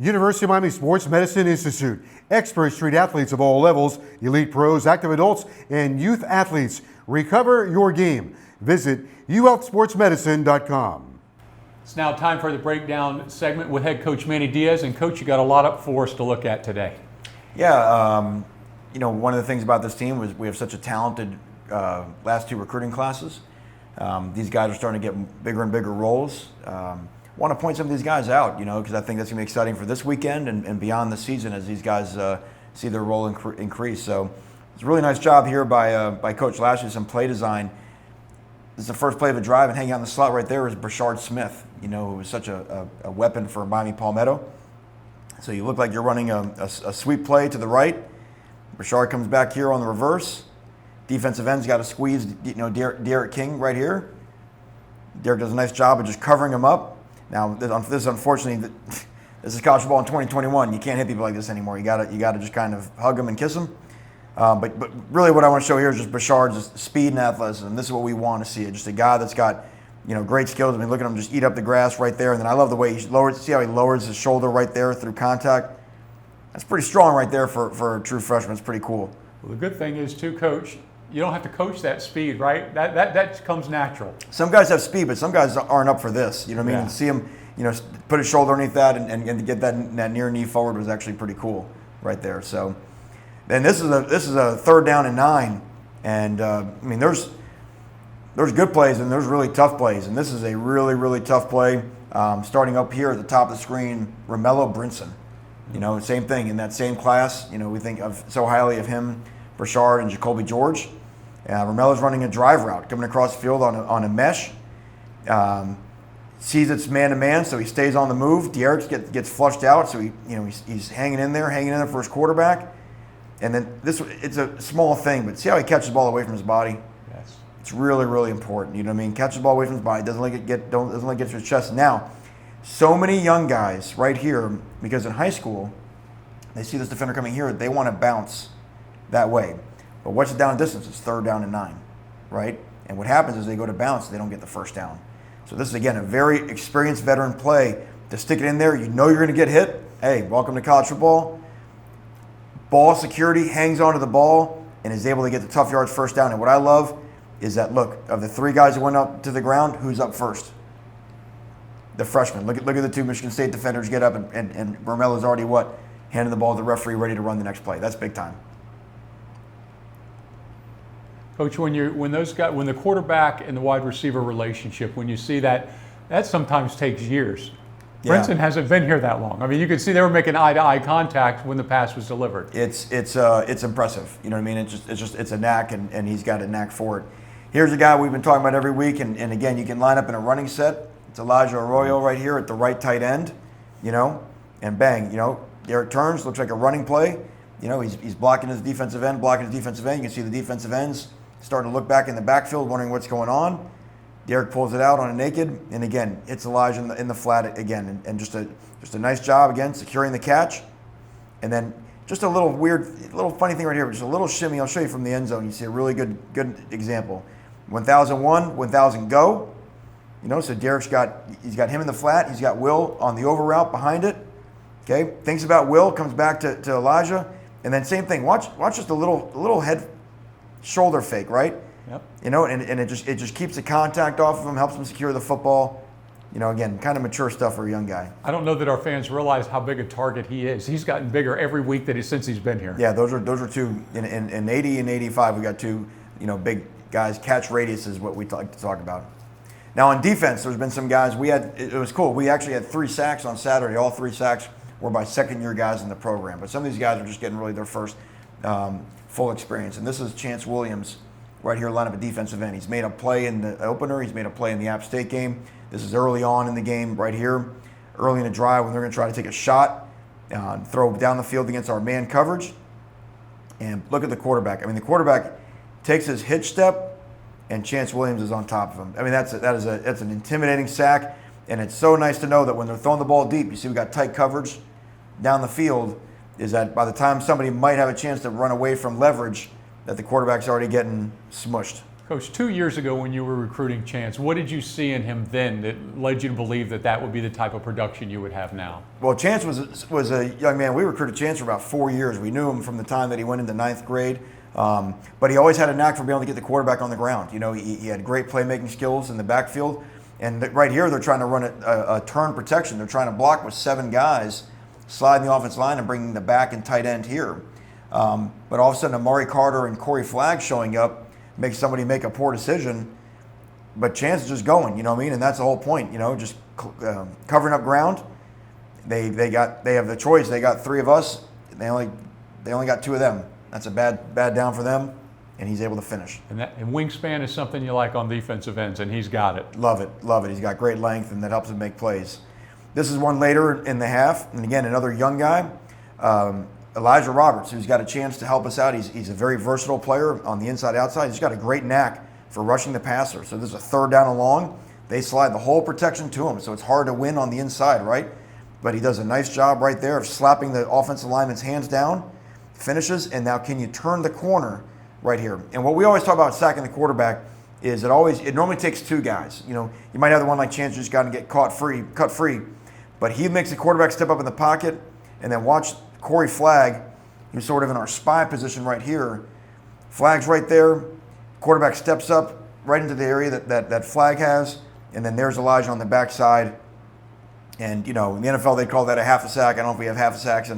University of Miami Sports Medicine Institute. Experts treat athletes of all levels, elite pros, active adults, and youth athletes. Recover your game. Visit uhealthsportsmedicine.com. It's now time for the breakdown segment with head coach Manny Diaz. And coach, you got a lot up for us to look at today. Yeah, one of the things about this team was we have such a talented last two recruiting classes. These guys are starting to get bigger and bigger roles. Want to point some of these guys out, because I think that's going to be exciting for this weekend and beyond the season as these guys see their role increase. So it's a really nice job here by Coach Lashley, some play design. This is the first play of a drive, and hanging out in the slot right there is Brashard Smith, who was such a weapon for Miami Palmetto. So you look like you're running a sweep play to the right. Brashard comes back here on the reverse. Defensive end's got to squeeze, Derek King right here. Derek does a nice job of just covering him up. Now, this unfortunately, this is college football in 2021. You can't hit people like this anymore. You gotta just kind of hug them and kiss them. But really, what I want to show here is just Brashard's speed and athleticism. This is what we want to see. Just a guy that's got great skills. I mean, look at him just eat up the grass right there. And then I love the way he lowers. See how he lowers his shoulder right there through contact. That's pretty strong right there for a true freshman. It's pretty cool. Well, the good thing is too, coach, you don't have to coach that speed, right? That comes natural. Some guys have speed, but some guys aren't up for this. You know what I mean? And see him, put his shoulder underneath that and to get that near knee forward was actually pretty cool right there. So then this is a 3rd down and 9, and there's good plays and there's really tough plays, and this is a really, really tough play. Starting up here at the top of the screen, Romello Brinson. Same thing in that same class. We think of so highly of him, Brashard and Jacoby George. Romello's running a drive route, coming across the field on a mesh. Sees it's man-to-man, so he stays on the move. De'Eric gets flushed out, so he's hanging in there for his quarterback. And then it's a small thing, but see how he catches the ball away from his body? Yes. It's really, really important. Catches the ball away from his body, doesn't let it get to his chest. Now, so many young guys right here, because in high school, they see this defender coming here, they want to bounce that way. But what's the down distance? It's 3rd down and 9, right? And what happens is they go to bounce, they don't get the first down. So this is, again, a very experienced veteran play to stick it in there. You're going to get hit. Hey, welcome to college football. Ball security, hangs onto the ball and is able to get the tough yards first down. And what I love is that, look, of the 3 guys that went up to the ground, who's up first? The freshman. Look at the 2 Michigan State defenders get up, and Romello's already handing the ball to the referee, ready to run the next play. That's big time. Coach, when the quarterback and the wide receiver relationship, when you see that sometimes takes years. Yeah. Brinson hasn't been here that long. I mean, you could see they were making eye-to-eye contact when the pass was delivered. It's impressive. You know what I mean? It's a knack, and he's got a knack for it. Here's a guy we've been talking about every week, and again, you can line up in a running set. It's Elijah Arroyo right here at the right tight end, and bang, Derek turns, looks like a running play. He's blocking his defensive end. You can see the defensive ends starting to look back in the backfield, wondering what's going on. Derek pulls it out on a naked, and again, hits Elijah in the flat again, and just a nice job again, securing the catch. And then just a little funny thing right here, just a little shimmy. I'll show you from the end zone. You see a really good example. 1001, 1000 go. So Derek's got him in the flat. He's got Will on the over route behind it. Okay, thinks about Will, comes back to Elijah, and then same thing. Watch just a little head shoulder fake, right? Yep. And it just keeps the contact off of him, helps him secure the football. Again, kind of mature stuff for a young guy. I don't know that our fans realize how big a target he is. He's gotten bigger every week since he's been here. Yeah, those are 2 in 80 and 85. We got 2 big guys. Catch radius is what we like to talk about. Now on defense, there's been some guys. It was cool. We actually had 3 sacks on Saturday. All 3 sacks were by second-year guys in the program. But some of these guys are just getting really their first full experience. And this is Chance Williams right here, line up a defensive end. He's made a play in the opener. He's made a play in the App State game. This is early on in the game right here, early in the drive when they're going to try to take a shot, throw down the field against our man coverage. And look at the quarterback. The quarterback takes his hitch step, and Chance Williams is on top of him. That's an intimidating sack, and it's so nice to know that when they're throwing the ball deep, you see we got tight coverage down the field, is that by the time somebody might have a chance to run away from leverage, that the quarterback's already getting smushed. Coach, 2 years ago when you were recruiting Chance, what did you see in him then that led you to believe that that would be the type of production you would have now? Well, Chance was a young man. We recruited Chance for about 4 years. We knew him from the time that he went into ninth grade. But he always had a knack for being able to get the quarterback on the ground. You know, he had great playmaking skills in the backfield. And right here, they're trying to run a turn protection. They're trying to block with 7 guys, sliding the offensive line and bringing the back and tight end here. But all of a sudden, Amari Carter and Corey Flagg showing up makes somebody make a poor decision. But Chance is just going, you know what I mean? And that's the whole point, you know, just covering up ground. They have the choice. They got 3 of us. They only got 2 of them. That's a bad down for them, and he's able to finish. And wingspan is something you like on defensive ends, and he's got it. Love it. He's got great length, and that helps him make plays. This is one later in the half, and again, another young guy, Elijah Roberts, who's got a chance to help us out. He's a very versatile player on the inside-outside. He's got a great knack for rushing the passer. So there's a 3rd down and long. They slide the whole protection to him, so it's hard to win on the inside, right? But he does a nice job right there of slapping the offensive lineman's hands down, finishes, and now can you turn the corner right here? And what we always talk about sacking the quarterback is it normally takes 2 guys. You know, you might have the one like Chance who's got to get cut free, but he makes the quarterback step up in the pocket, and then watch Corey Flagg, who's sort of in our spy position right here. Flagg's right there. Quarterback steps up right into the area that Flagg has, and then there's Elijah on the backside. And, you know, in the NFL, they call that a half a sack. I don't know if we have half a sacks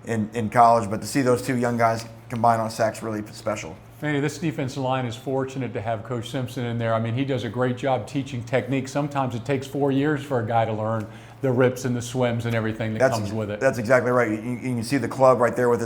in college, but to see those 2 young guys combine on sacks really special. Manny, this defensive line is fortunate to have Coach Simpson in there. I mean, he does a great job teaching technique. Sometimes it takes 4 years for a guy to learn the rips and the swims and everything that comes with it. That's exactly right. You can see the club right there with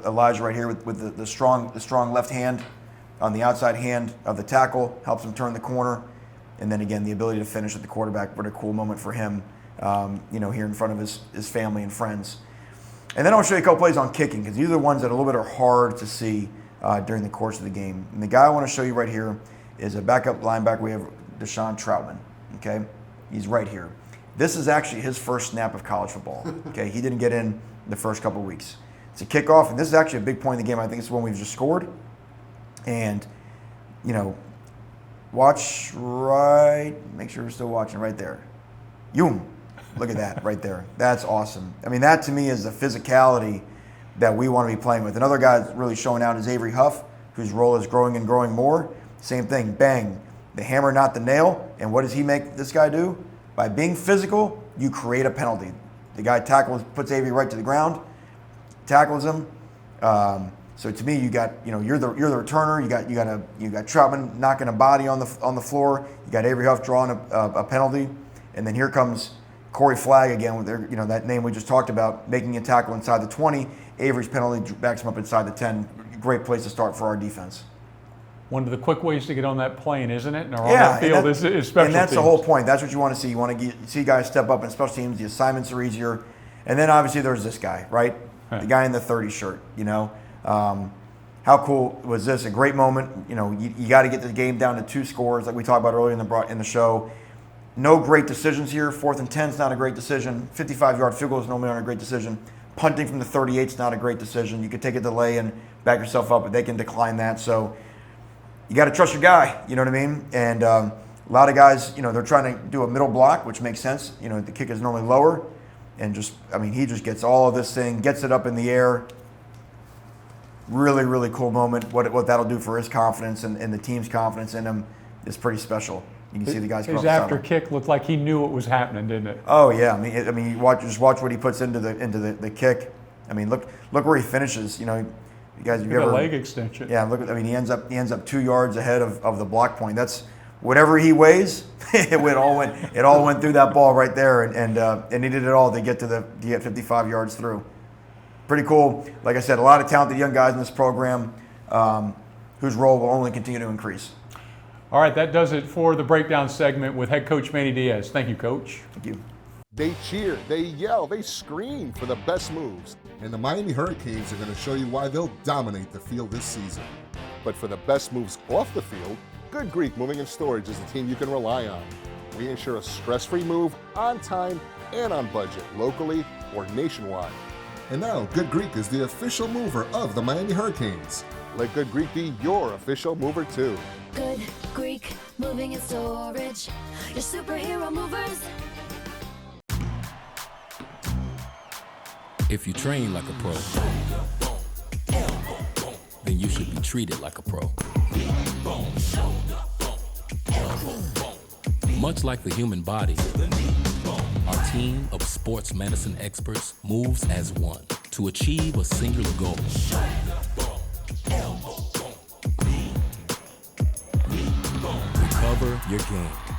Elijah right here with the strong left hand on the outside hand of the tackle, helps him turn the corner. And then again, the ability to finish at the quarterback. What a cool moment for him, you know, here in front of his family and friends. And then I'll show you a couple plays on kicking, because these are the ones that a little bit are hard to see during the course of the game. And the guy I want to show you right here is a backup linebacker. We have Deshaun Troutman, okay? He's right here. This is actually his first snap of college football, okay? He didn't get in the first couple of weeks. It's a kickoff, and this is actually a big point in the game. I think it's the one we've just scored. And, you know, watch make sure we're still watching right there. Yoom. Look at that right there. That's awesome. I mean, that to me is the physicality that we want to be playing with. Another guy that's really showing out is Avery Huff, whose role is growing and growing more. Same thing, bang. The hammer, not the nail. And what does he make this guy do? By being physical, you create a penalty. The guy puts Avery right to the ground, tackles him. So to me, you're the returner. You got Troutman knocking a body on the floor. You got Avery Huff drawing a penalty, and then here comes Corey Flagg again with that name we just talked about, making a tackle inside the 20. Avery's penalty backs him up inside the 10. Great place to start for our defense. One of the quick ways to get on that plane, isn't it? Or on that field is special And that's teams. the whole point. That's what you want to see. You want to see guys step up in special teams. The assignments are easier. And then obviously there's this guy, right? The guy in the 30 shirt, you know. How cool was this? A great moment. You know, you got to get the game down to 2 scores like we talked about earlier in the show. No great decisions here. 4th and 10 is not a great decision. 55-yard field goal is normally not a great decision. Punting from the 38 is not a great decision. You could take a delay and back yourself up, but they can decline that. So you got to trust your guy, you know what I mean? And a lot of guys, you know, they're trying to do a middle block, which makes sense. You know, the kick is normally lower. And he just gets all of this thing, gets it up in the air. Really, really cool moment. What that'll do for his confidence and the team's confidence in him is pretty special. You can see the guys. His after kick looked like he knew what was happening, didn't it? Oh yeah, I mean, watch what he puts into the kick. I mean, look where he finishes. You know, you guys, a leg extension. Yeah, he ends up 2 yards ahead of the block point. That's whatever he weighs. it all went through that ball right there, and he did it all to get 55 yards through. Pretty cool. Like I said, a lot of talented young guys in this program whose role will only continue to increase. All right, that does it for the breakdown segment with head coach Manny Diaz. Thank you, Coach. Thank you. They cheer, they yell, they scream for the best moves. And the Miami Hurricanes are going to show you why they'll dominate the field this season. But for the best moves off the field, Good Greek Moving and Storage is the team you can rely on. We ensure a stress-free move, on time, and on budget, locally or nationwide. And now, Good Greek is the official mover of the Miami Hurricanes. Let Good Greek be your official mover too. Good moving and storage, your superhero movers. If you train like a pro, then you should be treated like a pro. Much like the human body, our team of sports medicine experts moves as one to achieve a singular goal. Recover your game.